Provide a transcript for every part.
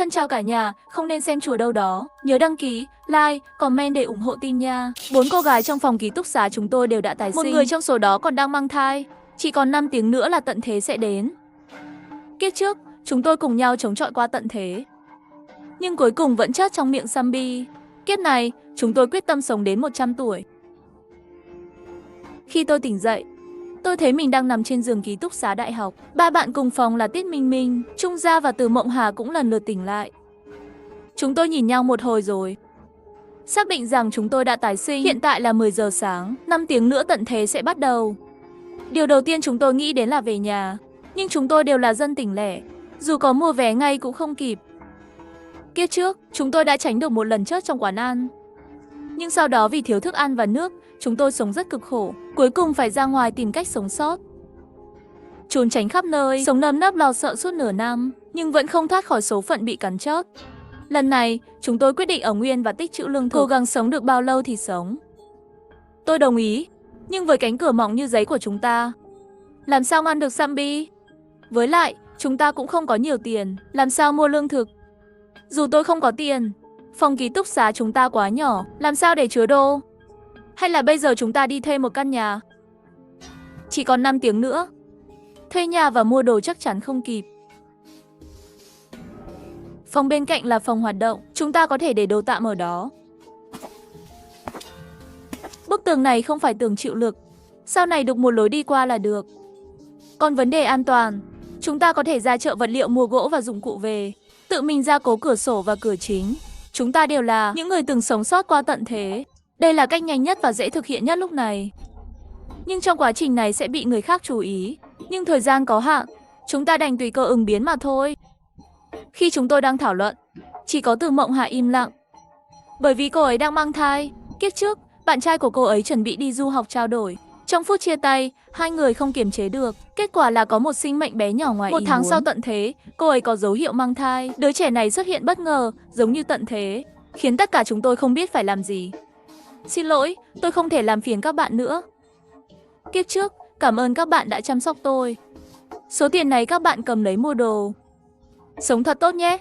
Thân chào cả nhà, không nên xem chùa đâu đó. Nhớ đăng ký, like, comment để ủng hộ team nha. 4 cô gái trong phòng ký túc xá chúng tôi đều đã tái sinh. Một người trong số đó còn đang mang thai. Chỉ còn 5 tiếng nữa là tận thế sẽ đến. Kiếp trước, chúng tôi cùng nhau chống chọi qua tận thế. Nhưng cuối cùng vẫn chết trong miệng zombie. Kiếp này, chúng tôi quyết tâm sống đến 100 tuổi. Khi tôi tỉnh dậy, tôi thấy mình đang nằm trên giường ký túc xá đại học. Ba bạn cùng phòng là Tiết Minh Minh, Trung Gia và Từ Mộng Hà cũng lần lượt tỉnh lại. Chúng tôi nhìn nhau một hồi rồi xác định rằng chúng tôi đã tái sinh. Hiện tại là 10 giờ sáng, 5 tiếng nữa tận thế sẽ bắt đầu. Điều đầu tiên chúng tôi nghĩ đến là về nhà. Nhưng chúng tôi đều là dân tỉnh lẻ, dù có mua vé ngay cũng không kịp. Kiếp trước, chúng tôi đã tránh được một lần chết trong quán ăn. Nhưng sau đó vì thiếu thức ăn và nước, chúng tôi sống rất cực khổ. Cuối cùng phải ra ngoài tìm cách sống sót. Trốn tránh khắp nơi, sống nơm nớp lo sợ suốt nửa năm, nhưng vẫn không thoát khỏi số phận bị cắn chết. Lần này, chúng tôi quyết định ở nguyên và tích trữ lương thực, cố gắng sống được bao lâu thì sống. Tôi đồng ý, nhưng với cánh cửa mỏng như giấy của chúng ta, làm sao ngăn được zombie? Với lại, chúng ta cũng không có nhiều tiền, làm sao mua lương thực? Dù tôi không có tiền, phòng ký túc xá chúng ta quá nhỏ, làm sao để chứa đồ? Hay là bây giờ chúng ta đi thuê một căn nhà? Chỉ còn 5 tiếng nữa. Thuê nhà và mua đồ chắc chắn không kịp. Phòng bên cạnh là phòng hoạt động, chúng ta có thể để đồ tạm ở đó. Bức tường này không phải tường chịu lực, sau này đục một lối đi qua là được. Còn vấn đề an toàn, chúng ta có thể ra chợ vật liệu mua gỗ và dụng cụ về, tự mình gia cố cửa sổ và cửa chính. Chúng ta đều là những người từng sống sót qua tận thế. Đây là cách nhanh nhất và dễ thực hiện nhất lúc này. Nhưng trong quá trình này sẽ bị người khác chú ý. Nhưng thời gian có hạn, chúng ta đành tùy cơ ứng biến mà thôi. Khi chúng tôi đang thảo luận, chỉ có Từ Mộng Hà im lặng. Bởi vì cô ấy đang mang thai. Kiếp trước, bạn trai của cô ấy chuẩn bị đi du học trao đổi. Trong phút chia tay, hai người không kiềm chế được. Kết quả là có một sinh mệnh bé nhỏ ngoài ý muốn. 1 tháng sau tận thế, cô ấy có dấu hiệu mang thai. Đứa trẻ này xuất hiện bất ngờ, giống như tận thế, khiến tất cả chúng tôi không biết phải làm gì. Xin lỗi, tôi không thể làm phiền các bạn nữa. Kiếp trước, cảm ơn các bạn đã chăm sóc tôi. Số tiền này các bạn cầm lấy mua đồ. Sống thật tốt nhé.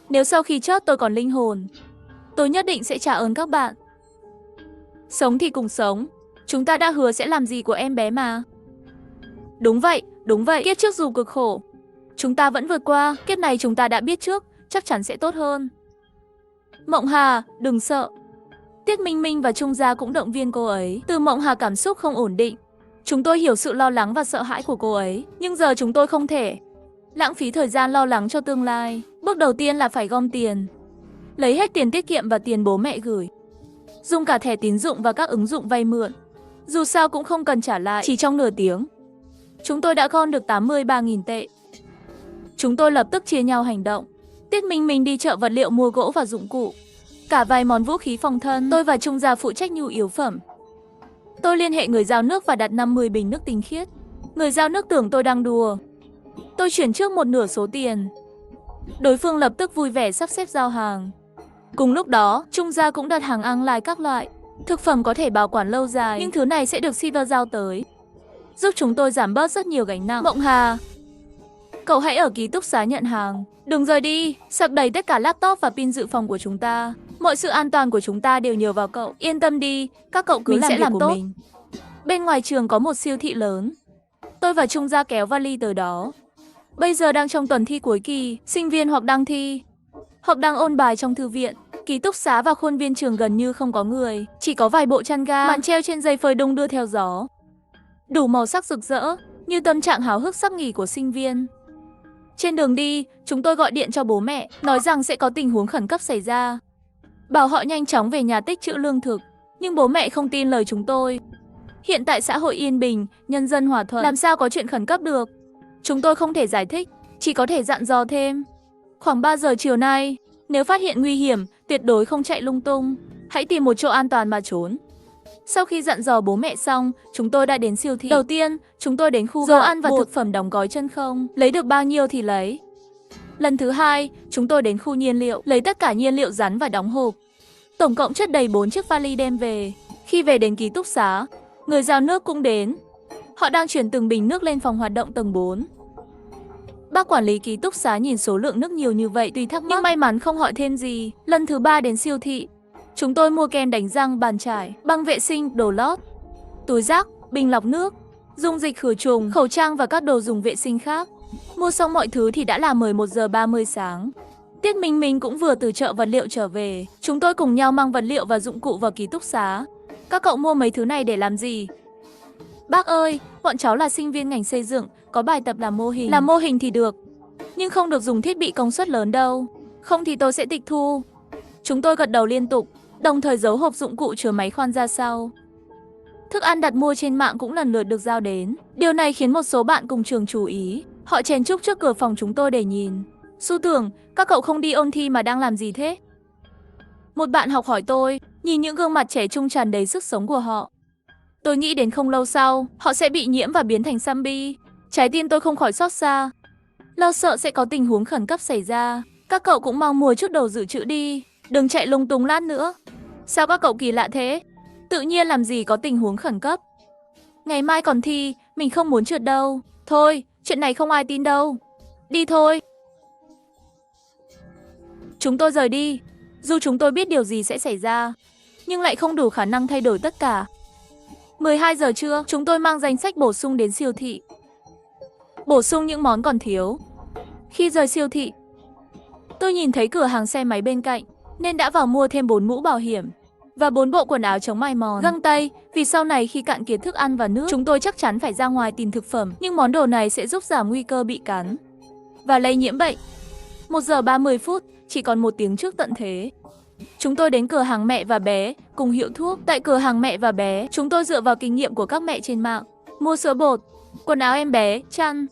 Nếu sau khi chết tôi còn linh hồn, tôi nhất định sẽ trả ơn các bạn. Sống thì cùng sống. Chúng ta đã hứa sẽ làm gì của em bé mà. Đúng vậy, đúng vậy. Kiếp trước dù cực khổ, chúng ta vẫn vượt qua. Kiếp này chúng ta đã biết trước, chắc chắn sẽ tốt hơn. Mộng Hà, đừng sợ. Tiết Minh Minh và Trung Gia cũng động viên cô ấy. Từ Mộng Hà cảm xúc không ổn định. Chúng tôi hiểu sự lo lắng và sợ hãi của cô ấy. Nhưng giờ chúng tôi không thể lãng phí thời gian lo lắng cho tương lai. Bước đầu tiên là phải gom tiền. Lấy hết tiền tiết kiệm và tiền bố mẹ gửi. Dùng cả thẻ tín dụng và các ứng dụng vay mượn. Dù sao cũng không cần trả lại. Chỉ trong nửa tiếng, chúng tôi đã gom được 83.000 tệ. Chúng tôi lập tức chia nhau hành động. Tiết Minh Minh đi chợ vật liệu mua gỗ và dụng cụ. Cả vài món vũ khí phòng thân. Tôi và Trung Gia phụ trách nhu yếu phẩm. Tôi liên hệ người giao nước và đặt 50 bình nước tinh khiết. Người giao nước tưởng tôi đang đùa. Tôi chuyển trước một nửa số tiền. Đối phương lập tức vui vẻ sắp xếp giao hàng. Cùng lúc đó, Trung Gia cũng đặt hàng online các loại. Thực phẩm có thể bảo quản lâu dài, nhưng thứ này sẽ được shipper giao tới, giúp chúng tôi giảm bớt rất nhiều gánh nặng. Mộng Hà, cậu hãy ở ký túc xá nhận hàng. Đừng rời đi, sạc đầy tất cả laptop và pin dự phòng của chúng ta. Mọi sự an toàn của chúng ta đều nhờ vào cậu. Yên tâm đi, các cậu cứ làm việc của mình. Bên ngoài trường có một siêu thị lớn. Tôi và Trung Gia kéo vali tới đó. Bây giờ đang trong tuần thi cuối kỳ, sinh viên hoặc đang thi, hoặc đang ôn bài trong thư viện. Ký túc xá và khuôn viên trường gần như không có người, chỉ có vài bộ chăn ga, màn treo trên dây phơi đung đưa theo gió. Đủ màu sắc rực rỡ, như tâm trạng háo hức sắp nghỉ của sinh viên. Trên đường đi, chúng tôi gọi điện cho bố mẹ, nói rằng sẽ có tình huống khẩn cấp xảy ra. Bảo họ nhanh chóng về nhà tích trữ lương thực, nhưng bố mẹ không tin lời chúng tôi. Hiện tại xã hội yên bình, nhân dân hòa thuận, làm sao có chuyện khẩn cấp được. Chúng tôi không thể giải thích, chỉ có thể dặn dò thêm. Khoảng 3 giờ chiều nay, nếu phát hiện nguy hiểm, tuyệt đối không chạy lung tung. Hãy tìm một chỗ an toàn mà trốn. Sau khi dặn dò bố mẹ xong, chúng tôi đã đến siêu thị. Đầu tiên, chúng tôi đến khu dầu ăn và thực phẩm đóng gói chân không. Lấy được bao nhiêu thì lấy. Lần thứ hai, chúng tôi đến khu nhiên liệu. Lấy tất cả nhiên liệu rắn và đóng hộp. Tổng cộng chất đầy 4 chiếc vali đem về. Khi về đến ký túc xá, người giao nước cũng đến. Họ đang chuyển từng bình nước lên phòng hoạt động tầng 4. Bác quản lý ký túc xá nhìn số lượng nước nhiều như vậy tuy thắc mắc nhưng may mắn không hỏi thêm gì. Lần thứ 3 đến siêu thị, chúng tôi mua kem đánh răng, bàn chải, băng vệ sinh, đồ lót, túi rác, bình lọc nước, dung dịch khử trùng, khẩu trang và các đồ dùng vệ sinh khác. Mua xong mọi thứ thì đã là 11 giờ 30 sáng. Tiết Minh Minh cũng vừa từ chợ vật liệu trở về. Chúng tôi cùng nhau mang vật liệu và dụng cụ vào ký túc xá. Các cậu mua mấy thứ này để làm gì? Bác ơi, bọn cháu là sinh viên ngành xây dựng, có bài tập làm mô hình. Làm mô hình thì được, nhưng không được dùng thiết bị công suất lớn đâu. Không thì tôi sẽ tịch thu. Chúng tôi gật đầu liên tục, đồng thời giấu hộp dụng cụ chứa máy khoan ra sau. Thức ăn đặt mua trên mạng cũng lần lượt được giao đến. Điều này khiến một số bạn cùng trường chú ý. Họ chèn chúc trước cửa phòng chúng tôi để nhìn. Su Tưởng, các cậu không đi ôn thi mà đang làm gì thế? Một bạn học hỏi tôi, nhìn những gương mặt trẻ trung tràn đầy sức sống của họ. Tôi nghĩ đến không lâu sau, họ sẽ bị nhiễm và biến thành zombie. Trái tim tôi không khỏi xót xa. Lo sợ sẽ có tình huống khẩn cấp xảy ra. Các cậu cũng mau mua chút đồ dự trữ đi, đừng chạy lung tung lát nữa. Sao các cậu kỳ lạ thế? Tự nhiên làm gì có tình huống khẩn cấp. Ngày mai còn thi, mình không muốn trượt đâu. Thôi, chuyện này không ai tin đâu. Đi thôi. Chúng tôi rời đi. Dù chúng tôi biết điều gì sẽ xảy ra, nhưng lại không đủ khả năng thay đổi tất cả. 12 giờ trưa, chúng tôi mang danh sách bổ sung đến siêu thị. Bổ sung những món còn thiếu. Khi rời siêu thị, tôi nhìn thấy cửa hàng xe máy bên cạnh, nên đã vào mua thêm 4 mũ bảo hiểm và 4 bộ quần áo chống mài mòn, găng tay, vì sau này khi cạn kiệt thức ăn và nước, chúng tôi chắc chắn phải ra ngoài tìm thực phẩm, nhưng món đồ này sẽ giúp giảm nguy cơ bị cắn và lây nhiễm bệnh. 1 giờ 30 phút, chỉ còn 1 tiếng trước tận thế. Chúng tôi đến cửa hàng Mẹ và Bé cùng hiệu thuốc. Tại cửa hàng Mẹ và Bé, chúng tôi dựa vào kinh nghiệm của các mẹ trên mạng, mua sữa bột, quần áo em bé, chăn,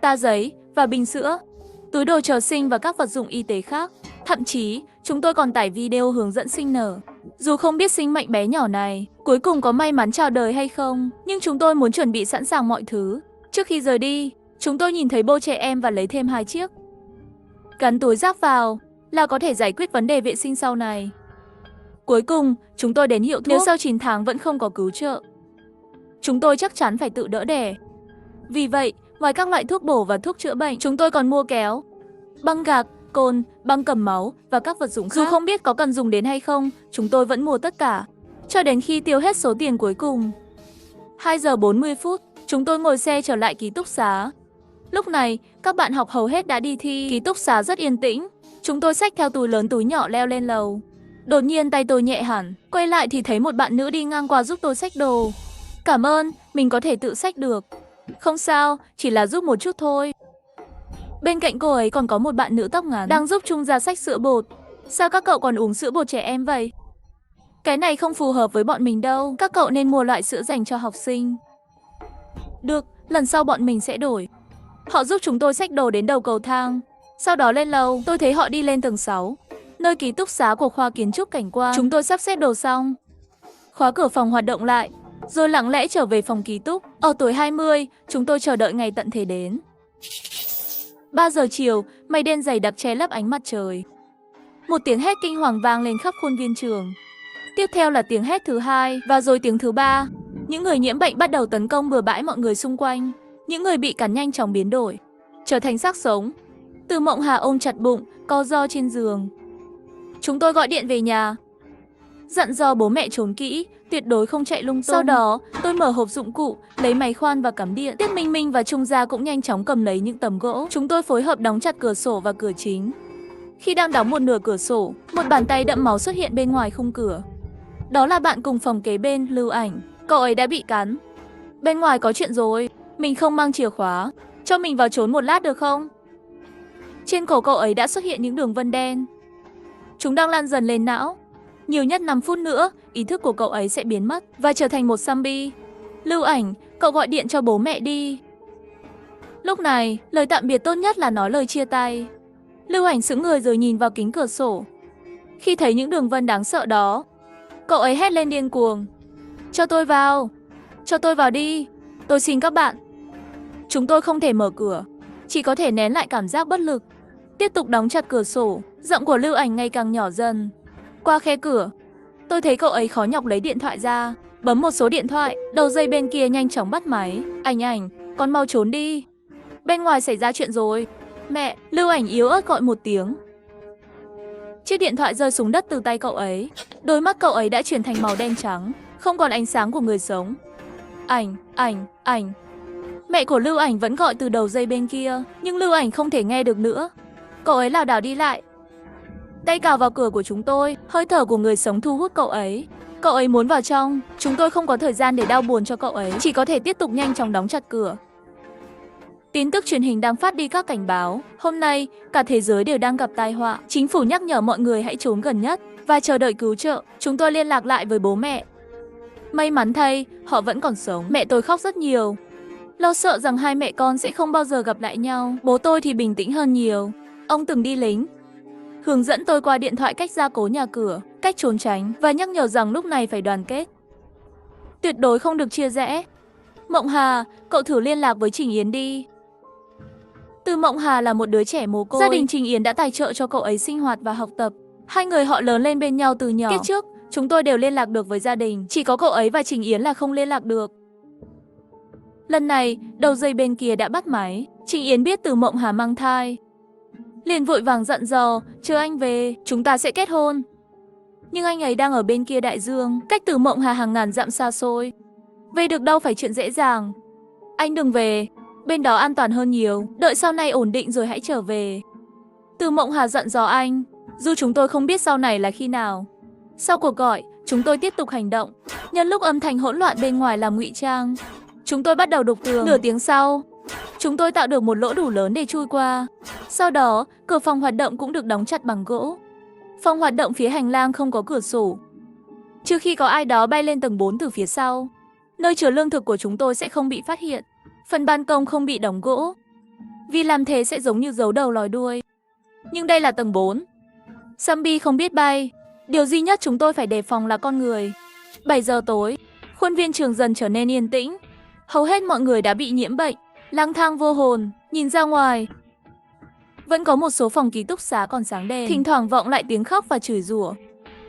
ta giấy và bình sữa, túi đồ chờ sinh và các vật dụng y tế khác. Thậm chí, chúng tôi còn tải video hướng dẫn sinh nở. Dù không biết sinh mệnh bé nhỏ này cuối cùng có may mắn chào đời hay không, nhưng chúng tôi muốn chuẩn bị sẵn sàng mọi thứ. Trước khi rời đi, chúng tôi nhìn thấy bô trẻ em và lấy thêm 2 chiếc. Gắn túi rác vào là có thể giải quyết vấn đề vệ sinh sau này. Cuối cùng, chúng tôi đến hiệu thuốc. Nếu sau 9 tháng vẫn không có cứu trợ, chúng tôi chắc chắn phải tự đỡ đẻ. Vì vậy, ngoài các loại thuốc bổ và thuốc chữa bệnh, chúng tôi còn mua kéo, băng gạc, cồn, băng cầm máu và các vật dụng khác. Dù không biết có cần dùng đến hay không, chúng tôi vẫn mua tất cả, cho đến khi tiêu hết số tiền cuối cùng. 2 giờ 40 phút, chúng tôi ngồi xe trở lại ký túc xá. Lúc này, các bạn học hầu hết đã đi thi. Ký túc xá rất yên tĩnh. Chúng tôi xách theo túi lớn túi nhỏ leo lên lầu. Đột nhiên tay tôi nhẹ hẳn. Quay lại thì thấy một bạn nữ đi ngang qua giúp tôi xách đồ. Cảm ơn, mình có thể tự xách được. Không sao, chỉ là giúp một chút thôi. Bên cạnh cô ấy còn có một bạn nữ tóc ngắn đang giúp Trung ra xách sữa bột. Sao các cậu còn uống sữa bột trẻ em vậy? Cái này không phù hợp với bọn mình đâu. Các cậu nên mua loại sữa dành cho học sinh. Được, lần sau bọn mình sẽ đổi. Họ giúp chúng tôi xách đồ đến đầu cầu thang. Sau đó lên lầu, tôi thấy họ đi lên tầng 6, nơi ký túc xá của khoa kiến trúc cảnh quan. Chúng tôi sắp xếp đồ xong, khóa cửa phòng hoạt động lại, rồi lặng lẽ trở về phòng ký túc. Ở tuổi 20, chúng tôi chờ đợi ngày tận thế đến. 3 giờ chiều, mây đen dày đặc che lấp ánh mặt trời. Một tiếng hét kinh hoàng vang lên khắp khuôn viên trường. Tiếp theo là tiếng hét thứ 2 và rồi tiếng thứ 3. Những người nhiễm bệnh bắt đầu tấn công bừa bãi mọi người xung quanh. Những người bị cắn nhanh chóng biến đổi, trở thành xác sống. Từ Mộng Hà ôm chặt bụng, co ro trên giường. Chúng tôi gọi điện về nhà, dặn dò bố mẹ trốn kỹ, tuyệt đối không chạy lung tung. Sau đó, tôi mở hộp dụng cụ, lấy máy khoan và cắm điện. Tiết Minh Minh và Trung Gia cũng nhanh chóng cầm lấy những tấm gỗ. Chúng tôi phối hợp đóng chặt cửa sổ và cửa chính. Khi đang đóng một nửa cửa sổ, một bàn tay đẫm máu xuất hiện bên ngoài khung cửa. Đó là bạn cùng phòng kế bên, Lưu Ảnh. Cậu ấy đã bị cắn. Bên ngoài có chuyện rồi, mình không mang chìa khóa. Cho mình vào trốn một lát được không? Trên cổ cậu ấy đã xuất hiện những đường vân đen. Chúng đang lan dần lên não. Nhiều nhất 5 phút nữa, ý thức của cậu ấy sẽ biến mất và trở thành một zombie. Lưu Ảnh, cậu gọi điện cho bố mẹ đi. Lúc này, lời tạm biệt tốt nhất là nói lời chia tay. Lưu Ảnh sững người rồi nhìn vào kính cửa sổ. Khi thấy những đường vân đáng sợ đó, cậu ấy hét lên điên cuồng. Cho tôi vào! Cho tôi vào đi! Tôi xin các bạn! Chúng tôi không thể mở cửa, chỉ có thể nén lại cảm giác bất lực. Tiếp tục đóng chặt cửa sổ, giọng của Lưu Ảnh ngày càng nhỏ dần. Qua khe cửa, tôi thấy cậu ấy khó nhọc lấy điện thoại ra, bấm một số điện thoại, đầu dây bên kia nhanh chóng bắt máy. Ảnh, con mau trốn đi. Bên ngoài xảy ra chuyện rồi. Mẹ, Lưu Ảnh yếu ớt gọi một tiếng. Chiếc điện thoại rơi xuống đất từ tay cậu ấy. Đôi mắt cậu ấy đã chuyển thành màu đen trắng, không còn ánh sáng của người sống. Ảnh. Mẹ của Lưu Ảnh vẫn gọi từ đầu dây bên kia, nhưng Lưu Ảnh không thể nghe được nữa. Cậu ấy lảo đảo đi lại, tay cào vào cửa của chúng tôi, hơi thở của người sống thu hút cậu ấy. Cậu ấy muốn vào trong, chúng tôi không có thời gian để đau buồn cho cậu ấy, chỉ có thể tiếp tục nhanh chóng đóng chặt cửa. Tin tức truyền hình đang phát đi các cảnh báo. Hôm nay, cả thế giới đều đang gặp tai họa. Chính phủ nhắc nhở mọi người hãy trốn gần nhất và chờ đợi cứu trợ. Chúng tôi liên lạc lại với bố mẹ. May mắn thay, họ vẫn còn sống. Mẹ tôi khóc rất nhiều, lo sợ rằng hai mẹ con sẽ không bao giờ gặp lại nhau. Bố tôi thì bình tĩnh hơn nhiều. Ông từng đi lính, hướng dẫn tôi qua điện thoại cách gia cố nhà cửa, cách trốn tránh và nhắc nhở rằng lúc này phải đoàn kết. Tuyệt đối không được chia rẽ. Mộng Hà, cậu thử liên lạc với Trình Yến đi. Từ Mộng Hà là một đứa trẻ mồ côi. Gia đình Trình Yến đã tài trợ cho cậu ấy sinh hoạt và học tập. Hai người họ lớn lên bên nhau từ nhỏ. Kiếp trước, chúng tôi đều liên lạc được với gia đình. Chỉ có cậu ấy và Trình Yến là không liên lạc được. Lần này, đầu dây bên kia đã bắt máy. Trình Yến biết Từ Mộng Hà mang thai, liền vội vàng dặn dò, chờ anh về, chúng ta sẽ kết hôn. Nhưng anh ấy đang ở bên kia đại dương, cách Từ Mộng Hà hàng ngàn dặm xa xôi. Về được đâu phải chuyện dễ dàng. Anh đừng về, bên đó an toàn hơn nhiều, đợi sau này ổn định rồi hãy trở về. Từ Mộng Hà dặn dò anh, dù chúng tôi không biết sau này là khi nào. Sau cuộc gọi, chúng tôi tiếp tục hành động. Nhân lúc âm thanh hỗn loạn bên ngoài làm ngụy trang, chúng tôi bắt đầu đục tường. Nửa tiếng sau, chúng tôi tạo được một lỗ đủ lớn để chui qua. Sau đó, cửa phòng hoạt động cũng được đóng chặt bằng gỗ. Phòng hoạt động phía hành lang không có cửa sổ, trừ khi có ai đó bay lên tầng 4 từ phía sau. Nơi chứa lương thực của chúng tôi sẽ không bị phát hiện. Phần ban công không bị đóng gỗ, vì làm thế sẽ giống như giấu đầu lòi đuôi. Nhưng đây là tầng 4. Sambi không biết bay. Điều duy nhất chúng tôi phải đề phòng là con người. 7 giờ tối, khuôn viên trường dần trở nên yên tĩnh. Hầu hết mọi người đã bị nhiễm bệnh, lang thang vô hồn. Nhìn ra ngoài, vẫn có một số phòng ký túc xá còn sáng đèn, thỉnh thoảng vọng lại tiếng khóc và chửi rủa.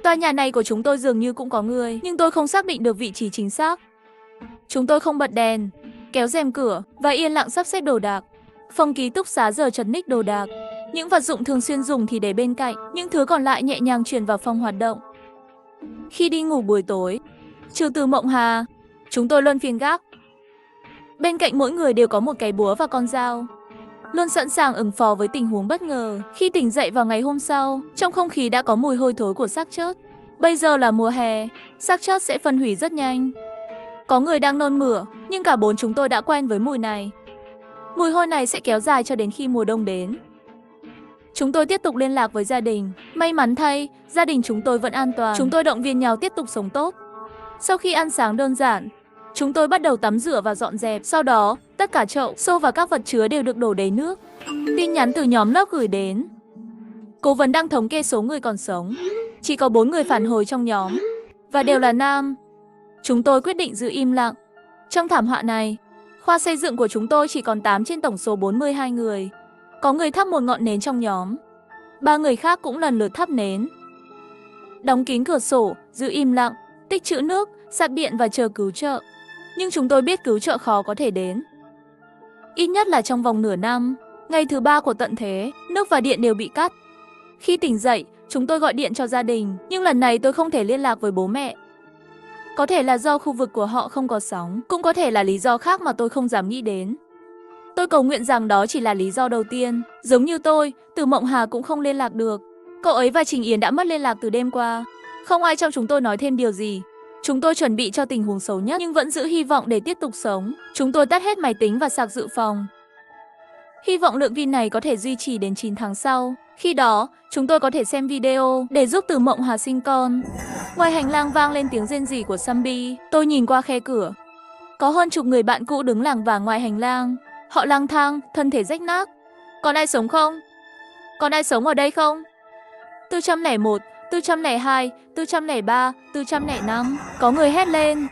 Tòa nhà này của chúng tôi dường như cũng có người, nhưng tôi không xác định được vị trí chính xác. Chúng tôi không bật đèn, kéo rèm cửa và yên lặng sắp xếp đồ đạc. Phòng ký túc xá giờ chật ních đồ đạc. Những vật dụng thường xuyên dùng thì để bên cạnh, những thứ còn lại nhẹ nhàng chuyển vào phòng hoạt động. Khi đi ngủ buổi tối, trừ Từ Mộng Hà, chúng tôi luân phiên gác. Bên cạnh mỗi người đều có một cái búa và con dao, luôn sẵn sàng ứng phó với tình huống bất ngờ. Khi tỉnh dậy vào ngày hôm sau, trong không khí đã có mùi hôi thối của xác chết. Bây giờ là mùa hè, xác chết sẽ phân hủy rất nhanh. Có người đang nôn mửa, nhưng cả bốn chúng tôi đã quen với mùi này. Mùi hôi này sẽ kéo dài cho đến khi mùa đông đến. Chúng tôi tiếp tục liên lạc với gia đình. May mắn thay, gia đình chúng tôi vẫn an toàn. Chúng tôi động viên nhau tiếp tục sống tốt. Sau khi ăn sáng đơn giản, chúng tôi bắt đầu tắm rửa và dọn dẹp. Sau đó, tất cả chậu, xô và các vật chứa đều được đổ đầy nước. Tin nhắn từ nhóm lớp gửi đến. Cố vấn đang thống kê số người còn sống. Chỉ có 4 người phản hồi trong nhóm, và đều là nam. Chúng tôi quyết định giữ im lặng. Trong thảm họa này, khoa xây dựng của chúng tôi chỉ còn 8 trên tổng số 42 người. Có người thắp một ngọn nến trong nhóm. 3 người khác cũng lần lượt thắp nến. Đóng kín cửa sổ, giữ im lặng, tích trữ nước, sạc điện và chờ cứu trợ. Nhưng chúng tôi biết cứu trợ khó có thể đến. Ít nhất là trong vòng nửa năm. Ngày thứ 3 của tận thế, nước và điện đều bị cắt. Khi tỉnh dậy, chúng tôi gọi điện cho gia đình, nhưng lần này tôi không thể liên lạc với bố mẹ. Có thể là do khu vực của họ không có sóng, cũng có thể là lý do khác mà tôi không dám nghĩ đến. Tôi cầu nguyện rằng đó chỉ là lý do đầu tiên. Giống như tôi, Từ Mộng Hà cũng không liên lạc được. Cậu ấy và Trình Yến đã mất liên lạc từ đêm qua. Không ai trong chúng tôi nói thêm điều gì. Chúng tôi chuẩn bị cho tình huống xấu nhất, nhưng vẫn giữ hy vọng để tiếp tục sống. Chúng tôi tắt hết máy tính và sạc dự phòng. Hy vọng lượng pin này có thể duy trì đến 9 tháng sau. Khi đó, chúng tôi có thể xem video để giúp Từ Mộng Hà sinh con. Ngoài hành lang vang lên tiếng rên rỉ của Sambi. Tôi nhìn qua khe cửa. Có hơn chục người bạn cũ đứng lảng vảng ngoài hành lang. Họ lang thang, thân thể rách nát. Còn ai sống không? Còn ai sống ở đây không? 401, 402, 403, 405. Có người hét lên.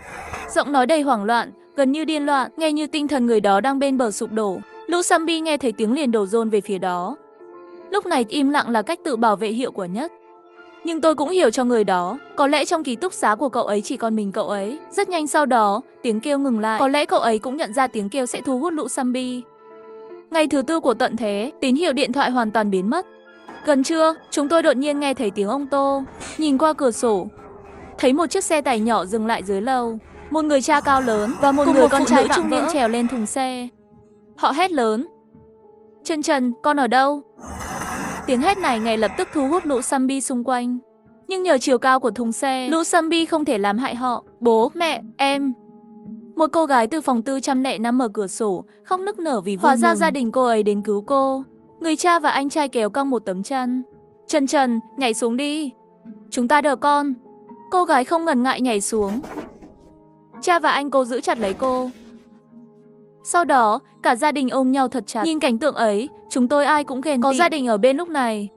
Giọng nói đầy hoảng loạn, gần như điên loạn, nghe như tinh thần người đó đang bên bờ sụp đổ. Lũ Sambi nghe thấy tiếng liền đổ dồn về phía đó. Lúc này im lặng là cách tự bảo vệ hiệu quả nhất. Nhưng tôi cũng hiểu cho người đó. Có lẽ trong ký túc xá của cậu ấy chỉ còn mình cậu ấy. Rất nhanh sau đó, tiếng kêu ngừng lại. Có lẽ cậu ấy cũng nhận ra tiếng kêu sẽ thu hút lũ Sambi. Ngày thứ tư của tận thế, tín hiệu điện thoại hoàn toàn biến mất. Gần trưa, chúng tôi đột nhiên nghe thấy tiếng ông Tô. Nhìn qua cửa sổ, thấy một chiếc xe tải nhỏ dừng lại dưới lầu. Một người cha cao lớn và một người con trai trung niên trèo lên thùng xe. Họ hét lớn: Trần Trần, con ở đâu? Tiếng hét này ngay lập tức thu hút lũ zombie xung quanh. Nhưng nhờ chiều cao của thùng xe, lũ zombie không thể làm hại họ. Bố, mẹ, em. Một cô gái từ phòng 405 mở cửa sổ, khóc nức nở vì vui mừng. Hóa ra gia đình cô ấy đến cứu cô. Người cha và anh trai kéo căng một tấm chăn. Trần Trần, nhảy xuống đi. Chúng ta đỡ con. Cô gái không ngần ngại nhảy xuống. Cha và anh cô giữ chặt lấy cô. Sau đó, cả gia đình ôm nhau thật chặt. Nhìn cảnh tượng ấy, chúng tôi ai cũng ghen tị. Có gia đình ở bên lúc này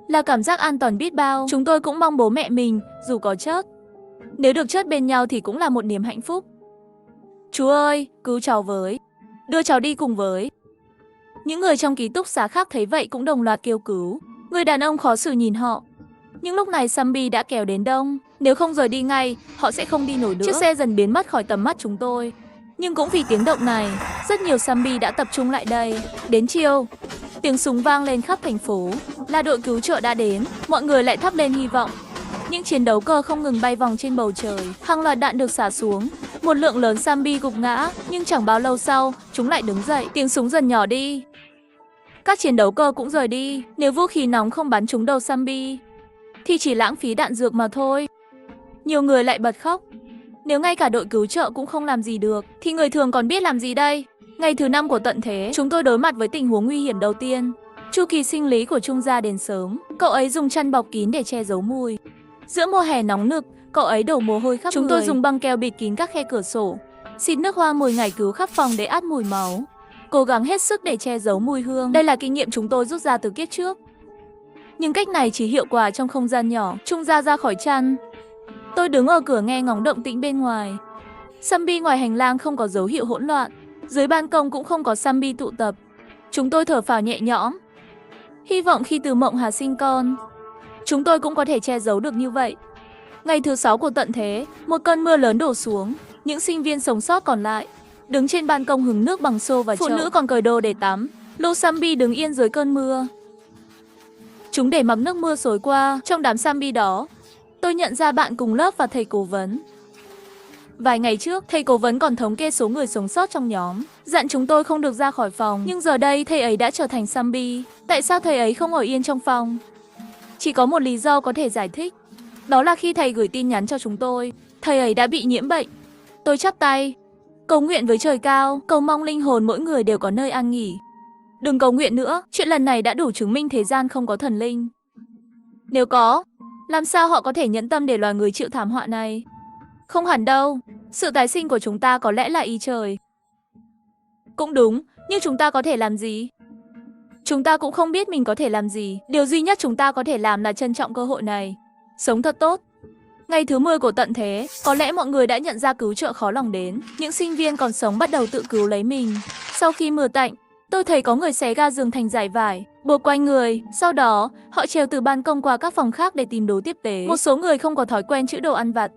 là cảm giác an toàn biết bao. Chúng tôi cũng mong bố mẹ mình, dù có chết, nếu được chết bên nhau thì cũng là một niềm hạnh phúc. Chú ơi, cứu cháu với. Đưa cháu đi cùng với. Những người trong ký túc xá khác thấy vậy cũng đồng loạt kêu cứu. Người đàn ông khó xử nhìn họ. Nhưng lúc này zombie đã kéo đến đông. Nếu không rời đi ngay, họ sẽ không đi nổi nữa. Chiếc xe dần biến mất khỏi tầm mắt chúng tôi. Nhưng cũng vì tiếng động này, rất nhiều zombie đã tập trung lại đây. Đến chiều, tiếng súng vang lên khắp thành phố. Là đội cứu trợ đã đến, mọi người lại thắp lên hy vọng. Những chiến đấu cơ không ngừng bay vòng trên bầu trời. Hàng loạt đạn được xả xuống. Một lượng lớn zombie gục ngã, nhưng chẳng bao lâu sau, chúng lại đứng dậy. Tiếng súng dần nhỏ đi. Các chiến đấu cơ cũng rời đi. Nếu vũ khí nóng không bắn trúng đầu zombie thì chỉ lãng phí đạn dược mà thôi. Nhiều người lại bật khóc. Nếu ngay cả đội cứu trợ cũng không làm gì được, thì người thường còn biết làm gì đây? Ngày thứ 5 của tận thế, chúng tôi đối mặt với tình huống nguy hiểm đầu tiên. Chu kỳ sinh lý của Trung Gia đến sớm. Cậu ấy dùng chăn bọc kín để che giấu mùi. Giữa mùa hè nóng nực, cậu ấy đổ mồ hôi khắp người. Chúng tôi dùng băng keo bịt kín các khe cửa sổ, xịt nước hoa mùi ngải cứu khắp phòng để át mùi máu. Cố gắng hết sức để che giấu mùi hương. Đây là kinh nghiệm chúng tôi rút ra từ kiếp trước. Nhưng cách này chỉ hiệu quả trong không gian nhỏ. Trung Gia ra khỏi chăn. Tôi đứng ở cửa nghe ngóng động tĩnh bên ngoài. Zombie ngoài hành lang không có dấu hiệu hỗn loạn. Dưới ban công cũng không có zombie tụ tập. Chúng tôi thở phào nhẹ nhõm. Hy vọng khi từ mộng Hà sinh con, chúng tôi cũng có thể che giấu được như vậy. Ngày thứ 6 của tận thế, một cơn mưa lớn đổ xuống. Những sinh viên sống sót còn lại đứng trên ban công hứng nước bằng xô và chậu. Phụ nữ còn cởi đồ để tắm. Lũ zombie đứng yên dưới cơn mưa. Chúng để mặc nước mưa xối qua. Trong đám zombie đó, tôi nhận ra bạn cùng lớp và thầy cố vấn. Vài ngày trước, thầy cố vấn còn thống kê số người sống sót trong nhóm, dặn chúng tôi không được ra khỏi phòng. Nhưng giờ đây thầy ấy đã trở thành zombie. Tại sao thầy ấy không ở yên trong phòng? Chỉ có một lý do có thể giải thích. Đó là khi thầy gửi tin nhắn cho chúng tôi, thầy ấy đã bị nhiễm bệnh. Tôi chắp tay, cầu nguyện với trời cao, cầu mong linh hồn mỗi người đều có nơi an nghỉ. Đừng cầu nguyện nữa, chuyện lần này đã đủ chứng minh thế gian không có thần linh. Nếu có, làm sao họ có thể nhẫn tâm để loài người chịu thảm họa này? Không hẳn đâu, sự tái sinh của chúng ta có lẽ là ý trời. Cũng đúng, nhưng chúng ta có thể làm gì? Chúng ta cũng không biết mình có thể làm gì. Điều duy nhất chúng ta có thể làm là trân trọng cơ hội này. Sống thật tốt. Ngày thứ 10 của tận thế, có lẽ mọi người đã nhận ra cứu trợ khó lòng đến. Những sinh viên còn sống bắt đầu tự cứu lấy mình. Sau khi mưa tạnh, tôi thấy có người xé ga giường thành dải vải, buộc quanh người. Sau đó, họ trèo từ ban công qua các phòng khác để tìm đồ tiếp tế. Một số người không có thói quen trữ đồ ăn vặt.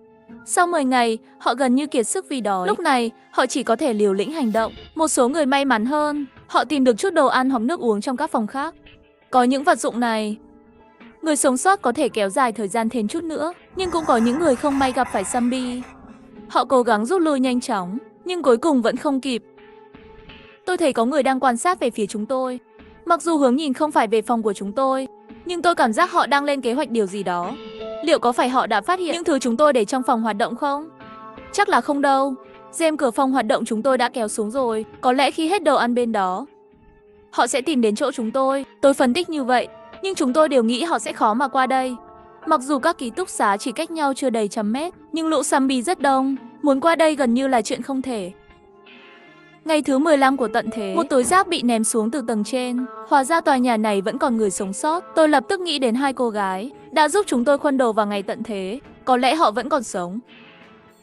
Sau 10 ngày, họ gần như kiệt sức vì đói. Lúc này, họ chỉ có thể liều lĩnh hành động. Một số người may mắn hơn, họ tìm được chút đồ ăn hoặc nước uống trong các phòng khác. Có những vật dụng này, người sống sót có thể kéo dài thời gian thêm chút nữa. Nhưng cũng có những người không may gặp phải zombie. Họ cố gắng rút lui nhanh chóng, nhưng cuối cùng vẫn không kịp. Tôi thấy có người đang quan sát về phía chúng tôi. Mặc dù hướng nhìn không phải về phòng của chúng tôi, nhưng tôi cảm giác họ đang lên kế hoạch điều gì đó. Liệu có phải họ đã phát hiện những thứ chúng tôi để trong phòng hoạt động không? Chắc là không đâu. Rèm cửa phòng hoạt động chúng tôi đã kéo xuống rồi. Có lẽ khi hết đồ ăn bên đó, họ sẽ tìm đến chỗ chúng tôi. Tôi phân tích như vậy, nhưng chúng tôi đều nghĩ họ sẽ khó mà qua đây. Mặc dù các ký túc xá chỉ cách nhau chưa đầy trăm mét, nhưng lũ zombie rất đông. Muốn qua đây gần như là chuyện không thể. Ngày thứ 15 của tận thế, một túi rác bị ném xuống từ tầng trên. Hóa ra tòa nhà này vẫn còn người sống sót. Tôi lập tức nghĩ đến hai cô gái đã giúp chúng tôi khuân đồ vào ngày tận thế. Có lẽ họ vẫn còn sống.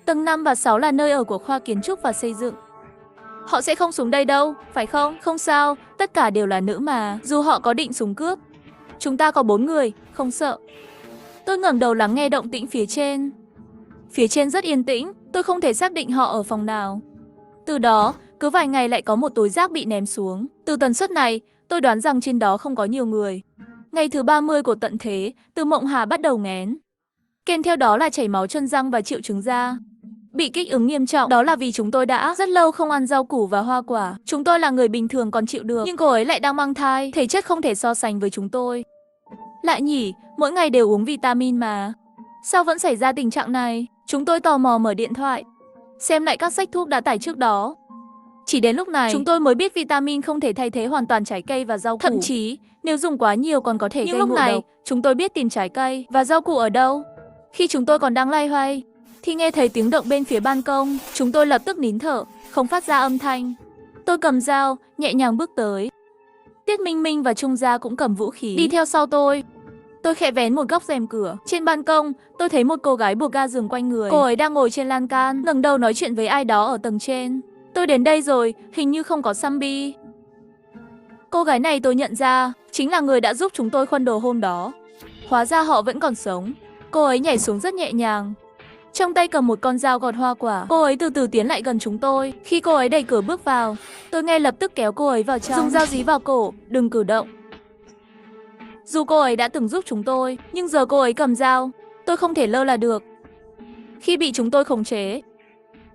Tầng 5 và 6 là nơi ở của khoa kiến trúc và xây dựng. Họ sẽ không xuống đây đâu, phải không? Không sao, tất cả đều là nữ mà. Dù họ có định súng cướp, chúng ta có 4 người, không sợ. Tôi ngẩng đầu lắng nghe động tĩnh phía trên. Phía trên rất yên tĩnh, tôi không thể xác định họ ở phòng nào. Từ đó, cứ vài ngày lại có một túi rác bị ném xuống. Từ tần suất này, tôi đoán rằng trên đó không có nhiều người. Ngày thứ 30 của tận thế, Từ Mộng Hà bắt đầu nghén. Kèm theo đó là chảy máu chân răng và triệu chứng da. Bị kích ứng nghiêm trọng, đó là vì chúng tôi đã rất lâu không ăn rau củ và hoa quả. Chúng tôi là người bình thường còn chịu được, nhưng cô ấy lại đang mang thai, thể chất không thể so sánh với chúng tôi. Lại nhỉ, mỗi ngày đều uống vitamin mà. Sao vẫn xảy ra tình trạng này? Chúng tôi tò mò mở điện thoại, xem lại các sách thuốc đã tải trước đó. Chỉ đến lúc này, chúng tôi mới biết vitamin không thể thay thế hoàn toàn trái cây và rau củ. Thậm chí, nếu dùng quá nhiều còn có thể gây ngộ độc. Nhưng lúc này, chúng tôi biết tìm trái cây và rau củ ở đâu. Khi chúng tôi còn đang loay hoay, thì nghe thấy tiếng động bên phía ban công. Chúng tôi lập tức nín thở, không phát ra âm thanh. Tôi cầm dao, nhẹ nhàng bước tới. Tiết Minh Minh và Trung Gia cũng cầm vũ khí, đi theo sau tôi. Tôi khẽ vén một góc rèm cửa. Trên ban công, tôi thấy một cô gái buộc ga giường quanh người. Cô ấy đang ngồi trên lan can, ngẩng đầu nói chuyện với ai đó ở tầng trên. Tôi đến đây rồi, hình như không có Sambi. Cô gái này tôi nhận ra, chính là người đã giúp chúng tôi khuân đồ hôm đó. Hóa ra họ vẫn còn sống. Cô ấy nhảy xuống rất nhẹ nhàng, trong tay cầm một con dao gọt hoa quả. Cô ấy từ từ tiến lại gần chúng tôi. Khi cô ấy đẩy cửa bước vào, tôi ngay lập tức kéo cô ấy vào trong, dùng dao dí vào cổ, đừng cử động. Dù cô ấy đã từng giúp chúng tôi, nhưng giờ cô ấy cầm dao, tôi không thể lơ là được. Khi bị chúng tôi khống chế,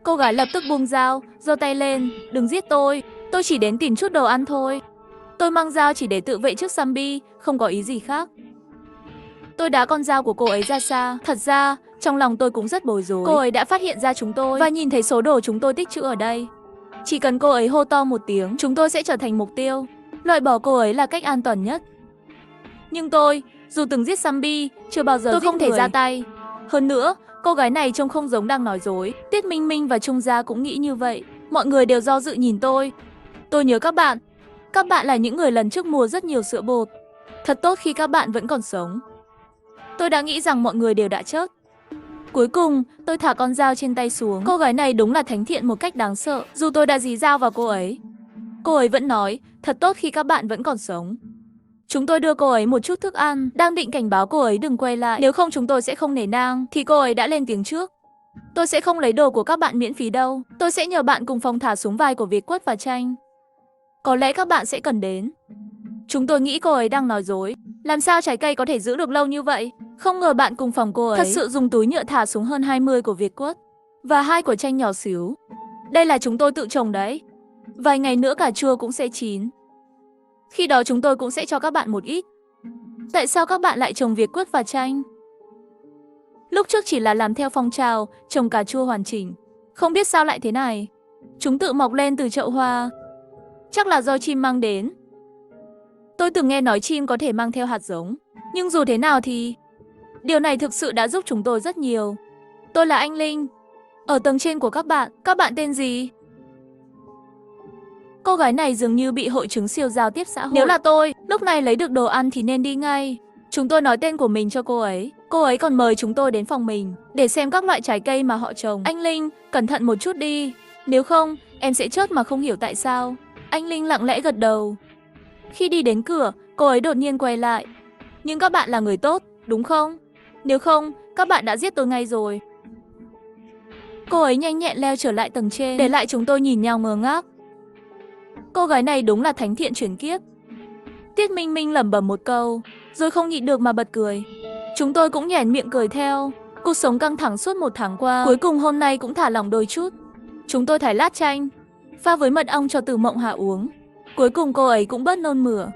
cô gái lập tức buông dao, giơ tay lên, đừng giết tôi chỉ đến tìm chút đồ ăn thôi. Tôi mang dao chỉ để tự vệ trước Sambi, không có ý gì khác. Tôi đá con dao của cô ấy ra xa. Thật ra, trong lòng tôi cũng rất bối rối. Cô ấy đã phát hiện ra chúng tôi và nhìn thấy số đồ chúng tôi tích trữ ở đây. Chỉ cần cô ấy hô to một tiếng, chúng tôi sẽ trở thành mục tiêu. Loại bỏ cô ấy là cách an toàn nhất. Nhưng tôi, dù từng giết Sambi, chưa bao giờ tôi không thể ra tay. Hơn nữa, cô gái này trông không giống đang nói dối. Tiết Minh Minh và Trung Gia cũng nghĩ như vậy. Mọi người đều do dự nhìn tôi. Tôi nhớ các bạn. Các bạn là những người lần trước mua rất nhiều sữa bột. Thật tốt khi các bạn vẫn còn sống. Tôi đã nghĩ rằng mọi người đều đã chết. Cuối cùng, tôi thả con dao trên tay xuống. Cô gái này đúng là thánh thiện một cách đáng sợ. Dù tôi đã dí dao vào cô ấy vẫn nói, thật tốt khi các bạn vẫn còn sống. Chúng tôi đưa cô ấy một chút thức ăn, đang định cảnh báo cô ấy đừng quay lại. Nếu không chúng tôi sẽ không nể nang, thì cô ấy đã lên tiếng trước. Tôi sẽ không lấy đồ của các bạn miễn phí đâu. Tôi sẽ nhờ bạn cùng phòng thả súng vai của Việt Quất và Tranh. Có lẽ các bạn sẽ cần đến. Chúng tôi nghĩ cô ấy đang nói dối. Làm sao trái cây có thể giữ được lâu như vậy? Không ngờ bạn cùng phòng cô ấy thật sự dùng túi nhựa thả súng hơn 20 của Việt Quất và 2 của Tranh nhỏ xíu. Đây là chúng tôi tự trồng đấy. Vài ngày nữa cà chua cũng sẽ chín. Khi đó chúng tôi cũng sẽ cho các bạn một ít. Tại sao các bạn lại trồng Việt Quất và Tranh? Lúc trước chỉ là làm theo phong trào trồng cà chua hoàn chỉnh. Không biết sao lại thế này. Chúng tự mọc lên từ chậu hoa. Chắc là do chim mang đến. Tôi từng nghe nói chim có thể mang theo hạt giống. Nhưng dù thế nào thì điều này thực sự đã giúp chúng tôi rất nhiều. Tôi là Anh Linh. Ở tầng trên của các bạn tên gì? Cô gái này dường như bị hội chứng siêu giao tiếp xã hội. Nếu là tôi, lúc này lấy được đồ ăn thì nên đi ngay. Chúng tôi nói tên của mình cho cô ấy. Cô ấy còn mời chúng tôi đến phòng mình để xem các loại trái cây mà họ trồng. Anh Linh, cẩn thận một chút đi. Nếu không, em sẽ chớt mà không hiểu tại sao. Anh Linh lặng lẽ gật đầu. Khi đi đến cửa, cô ấy đột nhiên quay lại. Nhưng các bạn là người tốt, đúng không? Nếu không, các bạn đã giết tôi ngay rồi. Cô ấy nhanh nhẹn leo trở lại tầng trên, để lại chúng tôi nhìn nhau ngơ ngác. Cô gái này đúng là thánh thiện chuyển kiếp. Tiết Minh Minh lẩm bẩm một câu, rồi không nhịn được mà bật cười. Chúng tôi cũng nhoẻn miệng cười theo. Cuộc sống căng thẳng suốt 1 tháng qua, cuối cùng hôm nay cũng thả lỏng đôi chút. Chúng tôi thái lát chanh, pha với mật ong cho Từ Mộng Hà uống. Cuối cùng cô ấy cũng bớt nôn mửa.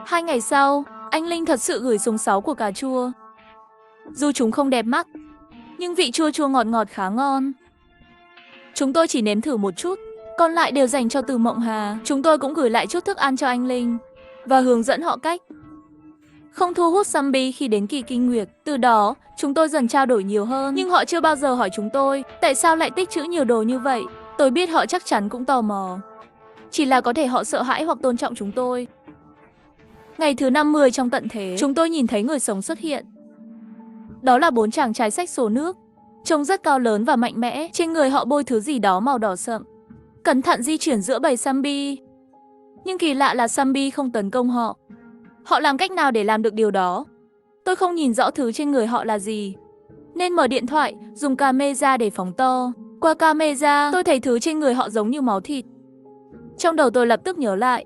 2 ngày sau, anh Linh thật sự gửi xuống 6 của cà chua. Dù chúng không đẹp mắt, nhưng vị chua chua ngọt ngọt khá ngon. Chúng tôi chỉ nếm thử một chút, còn lại đều dành cho Từ Mộng Hà. Chúng tôi cũng gửi lại chút thức ăn cho anh Linh và hướng dẫn họ cách không thu hút Sambi khi đến kỳ kinh nguyệt. Từ đó, chúng tôi dần trao đổi nhiều hơn. Nhưng họ chưa bao giờ hỏi chúng tôi tại sao lại tích trữ nhiều đồ như vậy. Tôi biết họ chắc chắn cũng tò mò. Chỉ là có thể họ sợ hãi hoặc tôn trọng chúng tôi. Ngày thứ 50 trong tận thế, chúng tôi nhìn thấy người sống xuất hiện. Đó là 4 chàng trai xách xô nước. Trông rất cao lớn và mạnh mẽ. Trên người họ bôi thứ gì đó màu đỏ sậm. Cẩn thận di chuyển giữa bầy Sambi. Nhưng kỳ lạ là Sambi không tấn công họ. Họ làm cách nào để làm được điều đó? Tôi không nhìn rõ thứ trên người họ là gì, nên mở điện thoại, dùng camera để phóng to. Qua camera, tôi thấy thứ trên người họ giống như máu thịt. Trong đầu tôi lập tức nhớ lại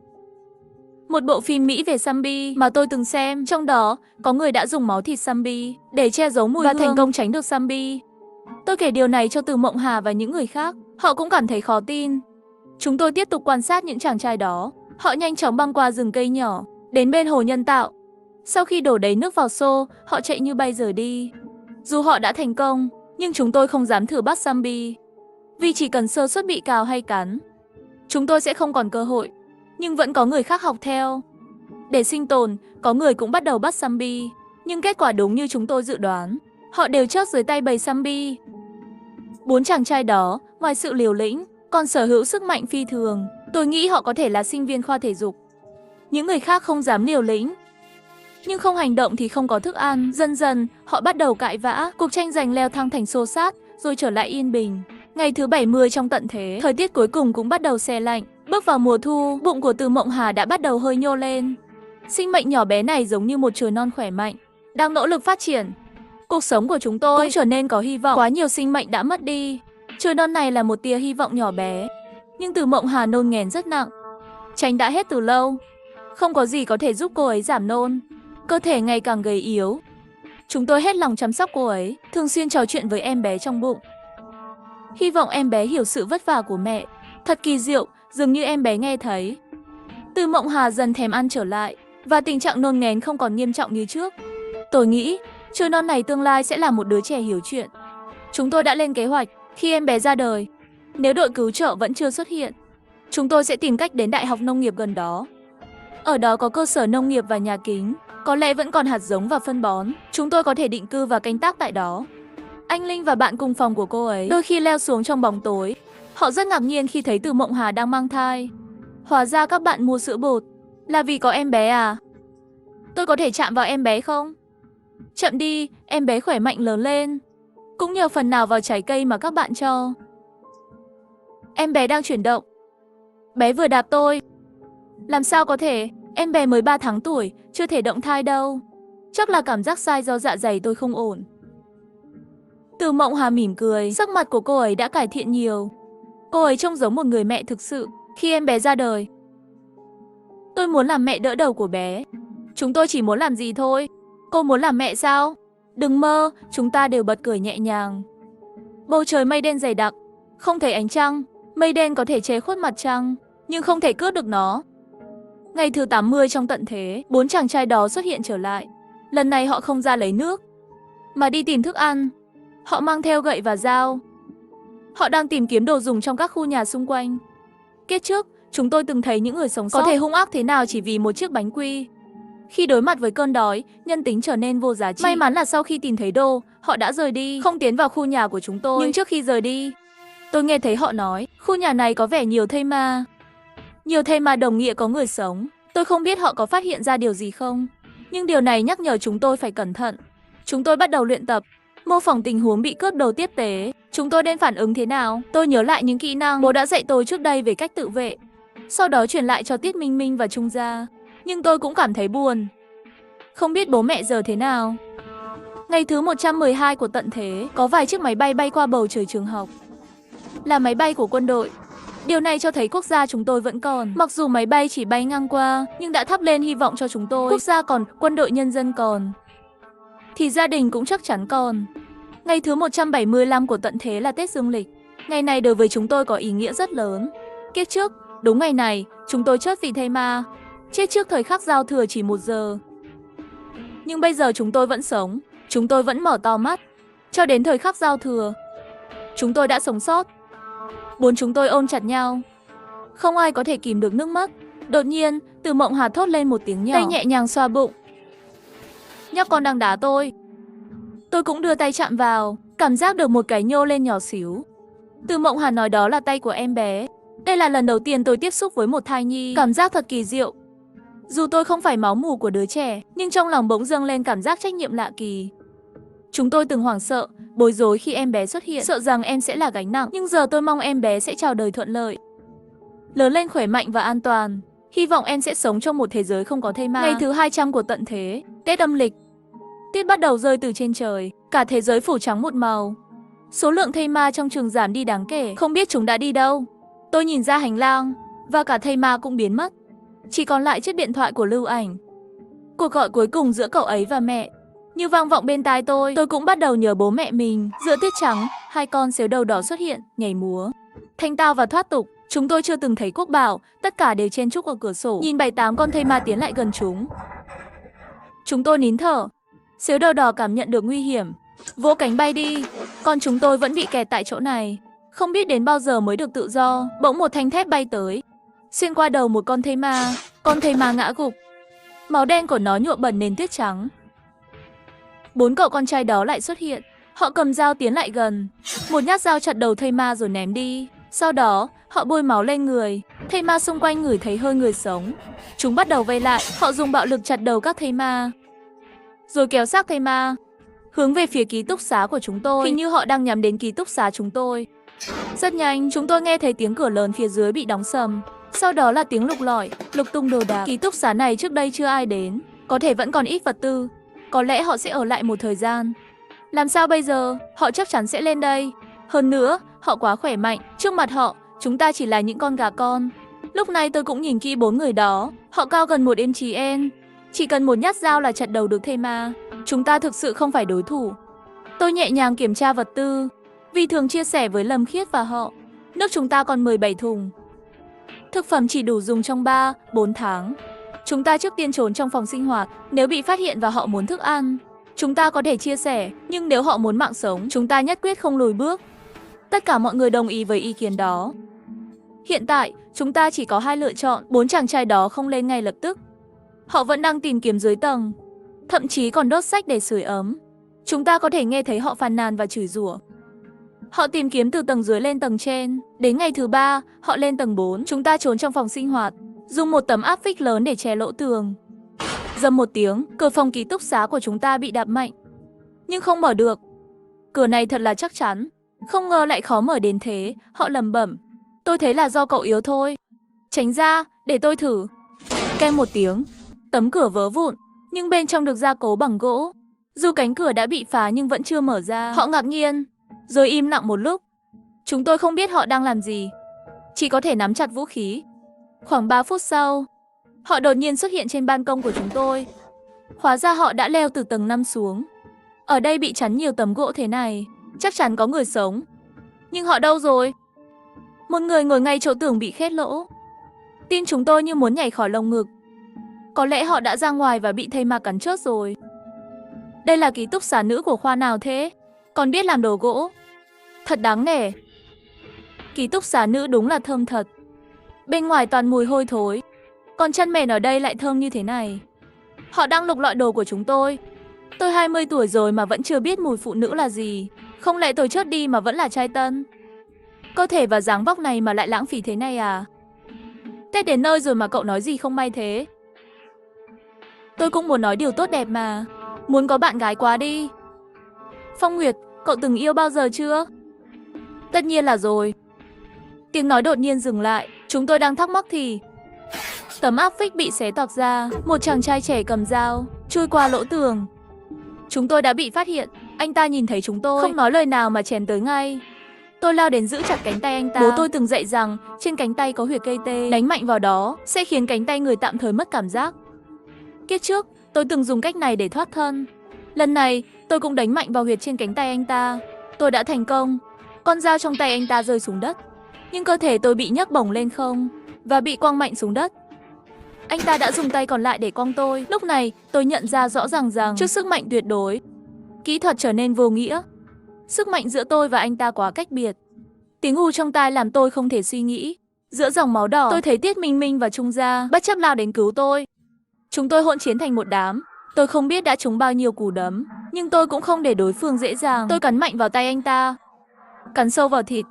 một bộ phim Mỹ về zombie mà tôi từng xem, trong đó có người đã dùng máu thịt zombie để che giấu mùi hương và thành công tránh được zombie. Tôi kể điều này cho Từ Mộng Hà và những người khác, họ cũng cảm thấy khó tin. Chúng tôi tiếp tục quan sát những chàng trai đó, họ nhanh chóng băng qua rừng cây nhỏ, đến bên hồ nhân tạo. Sau khi đổ đầy nước vào xô, họ chạy như bay rời đi. Dù họ đã thành công, nhưng chúng tôi không dám thử bắt zombie, vì chỉ cần sơ suất bị cào hay cắn, chúng tôi sẽ không còn cơ hội. Nhưng vẫn có người khác học theo. Để sinh tồn, có người cũng bắt đầu bắt zombie. Nhưng kết quả đúng như chúng tôi dự đoán, họ đều chết dưới tay bầy zombie. 4 chàng trai đó, ngoài sự liều lĩnh, còn sở hữu sức mạnh phi thường. Tôi nghĩ họ có thể là sinh viên khoa thể dục. Những người khác không dám liều lĩnh, nhưng không hành động thì không có thức ăn. Dần dần, họ bắt đầu cãi vã, cuộc tranh giành leo thang thành xô xát, rồi trở lại yên bình. Ngày thứ 70 trong tận thế, thời tiết cuối cùng cũng bắt đầu se lạnh. Bước vào mùa thu, bụng của Từ Mộng Hà đã bắt đầu hơi nhô lên. Sinh mệnh nhỏ bé này giống như một chồi non khỏe mạnh, đang nỗ lực phát triển. Cuộc sống của chúng tôi cũng trở nên có hy vọng. Quá nhiều sinh mệnh đã mất đi. Chồi non này là một tia hy vọng nhỏ bé. Nhưng Từ Mộng Hà nôn nghén rất nặng. Chanh đã hết từ lâu. Không có gì có thể giúp cô ấy giảm nôn. Cơ thể ngày càng gầy yếu. Chúng tôi hết lòng chăm sóc cô ấy, thường xuyên trò chuyện với em bé trong bụng. Hy vọng em bé hiểu sự vất vả của mẹ. Thật kỳ diệu, dường như em bé nghe thấy. Từ Mộng Hà dần thèm ăn trở lại, và tình trạng nôn nghén không còn nghiêm trọng như trước. Tôi nghĩ, chồi non này tương lai sẽ là một đứa trẻ hiểu chuyện. Chúng tôi đã lên kế hoạch, khi em bé ra đời, nếu đội cứu trợ vẫn chưa xuất hiện, chúng tôi sẽ tìm cách đến Đại học Nông nghiệp gần đó. Ở đó có cơ sở nông nghiệp và nhà kính, có lẽ vẫn còn hạt giống và phân bón. Chúng tôi có thể định cư và canh tác tại đó. Anh Linh và bạn cùng phòng của cô ấy đôi khi leo xuống trong bóng tối. Họ rất ngạc nhiên khi thấy Từ Mộng Hà đang mang thai. Hóa ra các bạn mua sữa bột là vì có em bé à? Tôi có thể chạm vào em bé không? Chậm đi, em bé khỏe mạnh lớn lên. Cũng nhờ phần nào vào trái cây mà các bạn cho. Em bé đang chuyển động. Bé vừa đạp tôi. Làm sao có thể? Em bé mới 3 tháng tuổi, chưa thể động thai đâu. Chắc là cảm giác sai do dạ dày tôi không ổn. Từ Mộng Hà mỉm cười, sắc mặt của cô ấy đã cải thiện nhiều. Cô ấy trông giống một người mẹ thực sự. Khi em bé ra đời, tôi muốn làm mẹ đỡ đầu của bé. Chúng tôi chỉ muốn làm gì thôi. Cô muốn làm mẹ sao? Đừng mơ, chúng ta đều bật cười nhẹ nhàng. Bầu trời mây đen dày đặc, không thấy ánh trăng. Mây đen có thể che khuất mặt trăng, nhưng không thể cướp được nó. Ngày thứ 80 trong tận thế, 4 chàng trai đó xuất hiện trở lại. Lần này họ không ra lấy nước, mà đi tìm thức ăn. Họ mang theo gậy và dao. Họ đang tìm kiếm đồ dùng trong các khu nhà xung quanh. Kiếp trước, chúng tôi từng thấy những người sống sót có thể hung ác thế nào chỉ vì một chiếc bánh quy. Khi đối mặt với cơn đói, nhân tính trở nên vô giá trị. May mắn là sau khi tìm thấy đồ, họ đã rời đi, không tiến vào khu nhà của chúng tôi. Nhưng trước khi rời đi, tôi nghe thấy họ nói, khu nhà này có vẻ nhiều thây ma. Nhiều thây ma đồng nghĩa có người sống. Tôi không biết họ có phát hiện ra điều gì không, nhưng điều này nhắc nhở chúng tôi phải cẩn thận. Chúng tôi bắt đầu luyện tập, mô phỏng tình huống bị cướp đồ tiếp tế. Chúng tôi nên phản ứng thế nào? Tôi nhớ lại những kỹ năng bố đã dạy tôi trước đây về cách tự vệ, sau đó truyền lại cho Tiết Minh Minh và Trung Gia. Nhưng tôi cũng cảm thấy buồn. Không biết bố mẹ giờ thế nào. Ngày thứ 112 của tận thế, có vài chiếc máy bay bay qua bầu trời trường học. Là máy bay của quân đội. Điều này cho thấy quốc gia chúng tôi vẫn còn. Mặc dù máy bay chỉ bay ngang qua, nhưng đã thắp lên hy vọng cho chúng tôi. Quốc gia còn, quân đội nhân dân còn, thì gia đình cũng chắc chắn còn. Ngày thứ 175 của tận thế là Tết Dương lịch. Ngày này đối với chúng tôi có ý nghĩa rất lớn. Kiếp trước, đúng ngày này, chúng tôi chết vì thây ma. Chết trước thời khắc giao thừa chỉ 1 giờ. Nhưng bây giờ chúng tôi vẫn sống. Chúng tôi vẫn mở to mắt. Cho đến thời khắc giao thừa, chúng tôi đã sống sót. 4 chúng tôi ôm chặt nhau. Không ai có thể kìm được nước mắt. Đột nhiên, Từ Mộng Hà thốt lên một tiếng nhỏ. Tay nhẹ nhàng xoa bụng. Nhóc con đang đá tôi. Tôi cũng đưa tay chạm vào, cảm giác được một cái nhô lên nhỏ xíu. Từ Mộng Hà nói đó là tay của em bé. Đây là lần đầu tiên tôi tiếp xúc với một thai nhi. Cảm giác thật kỳ diệu. Dù tôi không phải máu mủ của đứa trẻ, nhưng trong lòng bỗng dâng lên cảm giác trách nhiệm lạ kỳ. Chúng tôi từng hoảng sợ, bối rối khi em bé xuất hiện, sợ rằng em sẽ là gánh nặng. Nhưng giờ tôi mong em bé sẽ chào đời thuận lợi, lớn lên khỏe mạnh và an toàn. Hy vọng em sẽ sống trong một thế giới không có thây ma. Ngày thứ 200 của tận thế, Tết âm lịch. Tiết bắt đầu rơi từ trên trời, cả thế giới phủ trắng một màu. Số lượng thây ma trong trường giảm đi đáng kể, không biết chúng đã đi đâu. Tôi nhìn ra hành lang, và cả thây ma cũng biến mất. Chỉ còn lại chiếc điện thoại của Lưu Ảnh. Cuộc gọi cuối cùng giữa cậu ấy và mẹ như vang vọng bên tai tôi cũng bắt đầu nhớ bố mẹ mình. Giữa tiết trắng, hai con sếu đầu đỏ xuất hiện, nhảy múa thanh tao và thoát tục. Chúng tôi chưa từng thấy Quốc Bảo, tất cả đều chen chúc ở cửa sổ, nhìn 7-8 con thây ma tiến lại gần chúng. Chúng tôi nín thở. Sếu đầu đỏ cảm nhận được nguy hiểm, vỗ cánh bay đi, còn chúng tôi vẫn bị kẹt tại chỗ này, không biết đến bao giờ mới được tự do. Bỗng một thanh thép bay tới, xuyên qua đầu một con thây ma ngã gục. Máu đen của nó nhuộm bẩn nền tuyết trắng. 4 cậu con trai đó lại xuất hiện. Họ cầm dao tiến lại gần, một nhát dao chặt đầu thây ma rồi ném đi. Sau đó, họ bôi máu lên người. Thây ma xung quanh ngửi thấy hơi người sống. Chúng bắt đầu vây lại, họ dùng bạo lực chặt đầu các thây ma, rồi kéo xác thây ma hướng về phía ký túc xá của chúng tôi. Hình như họ đang nhắm đến ký túc xá chúng tôi. Rất nhanh, chúng tôi nghe thấy tiếng cửa lớn phía dưới bị đóng sầm. Sau đó là tiếng lục lọi, lục tung đồ đạc. Ký túc xá này trước đây chưa ai đến, có thể vẫn còn ít vật tư. Có lẽ họ sẽ ở lại một thời gian. Làm sao bây giờ? Họ chắc chắn sẽ lên đây. Hơn nữa, họ quá khỏe mạnh. Trước mặt họ, chúng ta chỉ là những con gà con. Lúc này tôi cũng nhìn kỹ 4 người đó. Họ cao gần 1m9. Chỉ cần một nhát dao là chặt đầu được thây ma. Chúng ta thực sự không phải đối thủ. Tôi nhẹ nhàng kiểm tra vật tư. Vì thường chia sẻ với Lâm Khiết và họ. Nước chúng ta còn 17 thùng. Thực phẩm chỉ đủ dùng trong 3-4 tháng. Chúng ta trước tiên trốn trong phòng sinh hoạt. Nếu bị phát hiện và họ muốn thức ăn, chúng ta có thể chia sẻ. Nhưng nếu họ muốn mạng sống, chúng ta nhất quyết không lùi bước. Tất cả mọi người đồng ý với ý kiến đó. Hiện tại, chúng ta chỉ có 2 lựa chọn. 4 chàng trai đó không lên ngay lập tức. Họ vẫn đang tìm kiếm dưới tầng, thậm chí còn đốt sách để sưởi ấm. Chúng ta có thể nghe thấy họ phàn nàn và chửi rủa. Họ tìm kiếm từ tầng dưới lên tầng trên. Đến ngày thứ 3, họ lên tầng 4. Chúng ta trốn trong phòng sinh hoạt, dùng một tấm áp phích lớn để che lỗ tường. Dầm một tiếng, cửa phòng ký túc xá của chúng ta bị đạp mạnh, nhưng không mở được. Cửa này thật là chắc chắn, không ngờ lại khó mở đến thế. Họ lẩm bẩm. Tôi thấy là do cậu yếu thôi. Tránh ra, để tôi thử. Keng một tiếng, tấm cửa vỡ vụn, nhưng bên trong được gia cố bằng gỗ. Dù cánh cửa đã bị phá nhưng vẫn chưa mở ra. Họ ngạc nhiên, rồi im lặng một lúc. Chúng tôi không biết họ đang làm gì, chỉ có thể nắm chặt vũ khí. Khoảng 3 phút sau, họ đột nhiên xuất hiện trên ban công của chúng tôi. Hóa ra họ đã leo từ tầng 5 xuống. Ở đây bị chắn nhiều tấm gỗ thế này, chắc chắn có người sống. Nhưng họ đâu rồi? Một người ngồi ngay chỗ tường bị khét lỗ. Tim chúng tôi như muốn nhảy khỏi lồng ngực. Có lẽ họ đã ra ngoài và bị thây ma cắn chết rồi. Đây là ký túc xá nữ của khoa nào thế? Còn biết làm đồ gỗ. Thật đáng nể. Ký túc xá nữ đúng là thơm thật. Bên ngoài toàn mùi hôi thối, còn chăn mền ở đây lại thơm như thế này. Họ đang lục lọi đồ của chúng tôi. Tôi 20 tuổi rồi mà vẫn chưa biết mùi phụ nữ là gì. Không lẽ tôi chớt đi mà vẫn là trai tân? Cơ thể và dáng vóc này mà lại lãng phí thế này à? Tết đến nơi rồi mà cậu nói gì không may thế? Tôi cũng muốn nói điều tốt đẹp mà. Muốn có bạn gái quá đi. Phong Nguyệt, cậu từng yêu bao giờ chưa? Tất nhiên là rồi. Tiếng nói đột nhiên dừng lại. Chúng tôi đang thắc mắc thì tấm áp phích bị xé toạc ra. Một chàng trai trẻ cầm dao chui qua lỗ tường. Chúng tôi đã bị phát hiện. Anh ta nhìn thấy chúng tôi, không nói lời nào mà chém tới ngay. Tôi lao đến giữ chặt cánh tay anh ta. Bố tôi từng dạy rằng trên cánh tay có huyệt cây tê, đánh mạnh vào đó sẽ khiến cánh tay người tạm thời mất cảm giác. Kiếp trước, tôi từng dùng cách này để thoát thân. Lần này, tôi cũng đánh mạnh vào huyệt trên cánh tay anh ta. Tôi đã thành công. Con dao trong tay anh ta rơi xuống đất, nhưng cơ thể tôi bị nhấc bổng lên không và bị quăng mạnh xuống đất. Anh ta đã dùng tay còn lại để quăng tôi. Lúc này, tôi nhận ra rõ ràng rằng trước sức mạnh tuyệt đối, kỹ thuật trở nên vô nghĩa. Sức mạnh giữa tôi và anh ta quá cách biệt. Tiếng hù trong tai làm tôi không thể suy nghĩ. Giữa dòng máu đỏ, tôi thấy Tiết Minh Minh và Trung Gia bất chấp lao đến cứu tôi. Chúng tôi hỗn chiến thành một đám. Tôi không biết đã trúng bao nhiêu cú đấm, nhưng tôi cũng không để đối phương dễ dàng. Tôi cắn mạnh vào tay anh ta, cắn sâu vào thịt.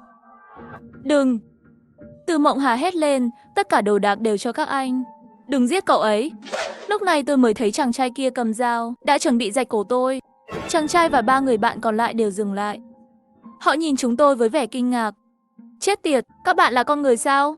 Đừng! Từ Mộng Hà hét lên, tất cả đồ đạc đều cho các anh. Đừng giết cậu ấy. Lúc này tôi mới thấy chàng trai kia cầm dao, đã chuẩn bị rạch cổ tôi. Chàng trai và 3 người bạn còn lại đều dừng lại. Họ nhìn chúng tôi với vẻ kinh ngạc. Chết tiệt, các bạn là con người sao?